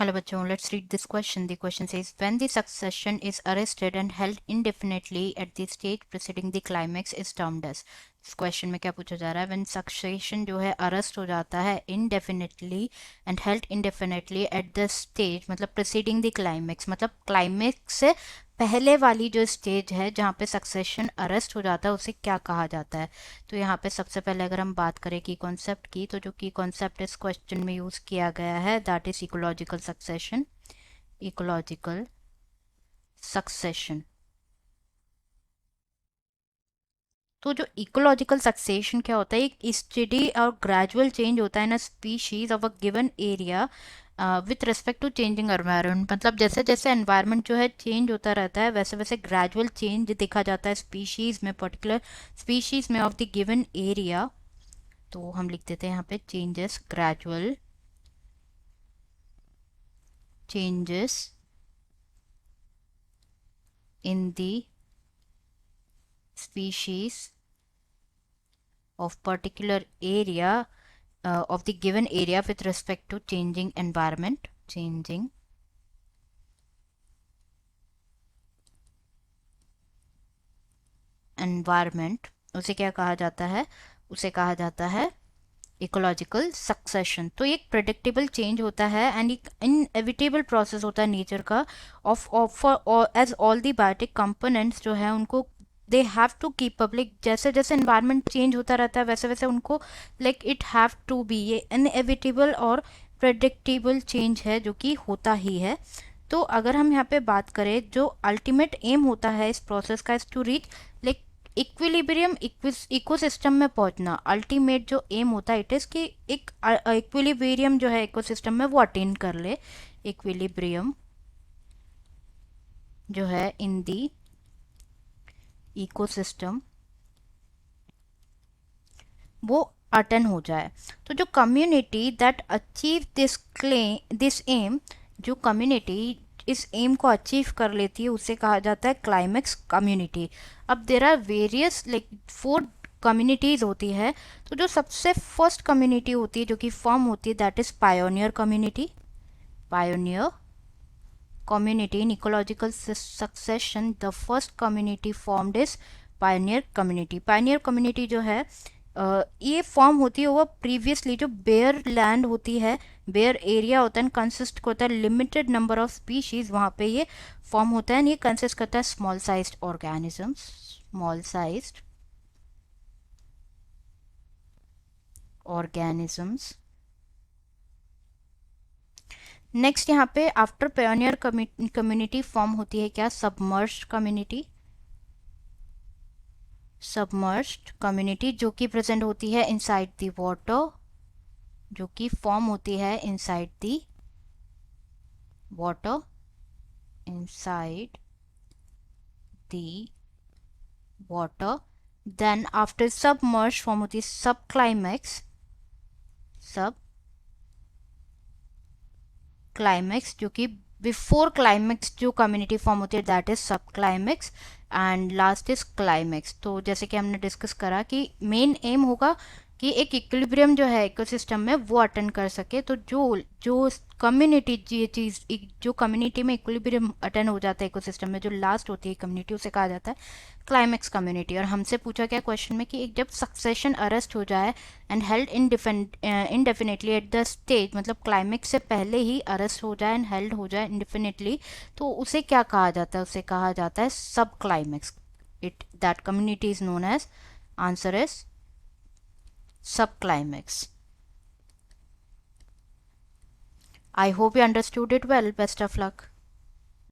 Hello बच्चों, let's read this question. The question says, when the succession is arrested and held indefinitely at the stage preceding the climax is termed as. इस question में क्या पूछा जा रहा है? when succession जो है अरेस्ट हो जाता है indefinitely and held indefinitely at the stage मतलब preceding the climax मतलब क्लाइमेक्स से पहले वाली जो स्टेज है जहाँ पे सक्सेशन अरेस्ट हो जाता है उसे क्या कहा जाता है? तो यहाँ पे सबसे पहले अगर हम बात करें की कॉन्सेप्ट की, तो जो की कॉन्सेप्ट इस क्वेश्चन में यूज किया गया है that is ecological succession. Ecological succession. तो जो इकोलॉजिकल सक्सेशन क्या होता है? एक स्टडी और ग्रेजुअल चेंज होता है ना species of a given area with respect to changing environment. मतलब जैसे जैसे एनवायरनमेंट जो है चेंज होता रहता है वैसे वैसे ग्रेजुअल चेंज देखा जाता है स्पीशीज में, पर्टिकुलर स्पीशीज में ऑफ द गिवन एरिया. तो हम लिख देते हैं यहाँ पे changes, gradual changes in the species of particular area of the given area with respect to changing environment. Changing environment उसे क्या कहा जाता है? उसे कहा जाता है इकोलॉजिकल सक्सेशन. तो एक प्रेडिक्टेबल चेंज होता है एंड एक इनएविटेबल प्रोसेस होता है नेचर का of as all the biotic components जो है उनको they have to keep up. Like जैसे जैसे एनवायरनमेंट चेंज होता रहता है वैसे वैसे उनको like it have to be, ये इनएविटेबल और प्रेडिक्टेबल चेंज है जो कि होता ही है. तो अगर हम यहाँ पे बात करें जो अल्टीमेट एम होता है इस प्रोसेस का is to reach like equilibrium, ecosystem में पहुंचना. अल्टीमेट जो एम होता है इट इज कि एक इक्विलिब्रियम जो है इकोसिस्टम में वो अटेन कर ले. इक्विलिब्रियम जो है इन दी इकोसिस्टम वो अटेन हो जाए. तो जो community that achieve this aim, जो कम्युनिटी इस एम को अचीव कर लेती है उसे कहा जाता है क्लाइमेक्स कम्युनिटी. अब there are various like 4 communities होती है. तो जो सबसे फर्स्ट कम्युनिटी होती है जो कि फॉर्म होती है that is pioneer community. Pioneer community in ecological succession, the first community formed is pioneer community. pioneer community जो है ये फॉर्म होती है वो प्रीवियसली जो बेयर लैंड होती है, बेयर एरिया होता है, कंसिस्ट होता है लिमिटेड नंबर ऑफ स्पीशीज, वहाँ पे ये फॉर्म होता है. ये कंसिस्ट करता है small sized organisms. Small sized organisms. Next यहाँ पे आफ्टर पायोनियर कम्युनिटी फॉर्म होती है क्या? Submerged community. सबमर्ज्ड कम्युनिटी जो कि प्रेजेंट होती है इनसाइड द वाटर, जो कि फॉर्म होती है inside the water, inside the water. Then after submerge form होती है सब क्लाइमैक्स. सब क्लाइमैक्स जो कि बिफोर क्लाइमैक्स जो कम्युनिटी फॉर्म होती है that is sub climax and last is climax. तो जैसे कि हमने डिस्कस करा कि मेन एम होगा कि एक इक्विलिब्रियम जो है इकोसिस्टम में वो अटेंड कर सके. तो जो जो कम्युनिटी ये चीज़ जो कम्युनिटी में इक्विलिब्रियम अटेंड हो जाता है इकोसिस्टम में, जो लास्ट होती है कम्युनिटी उसे कहा जाता है क्लाइमैक्स कम्युनिटी. और हमसे पूछा गया क्वेश्चन में कि एक जब सक्सेशन अरेस्ट हो जाए and held indefinitely at the stage, मतलब क्लाइमैक्स से पहले ही अरेस्ट हो जाए एंड हेल्ड हो जाए इनडेफिनेटली, तो उसे क्या कहा जाता है? उसे कहा जाता है sub climax. It that community is known as, answer is sub climax. I hope you understood it well. Best of luck.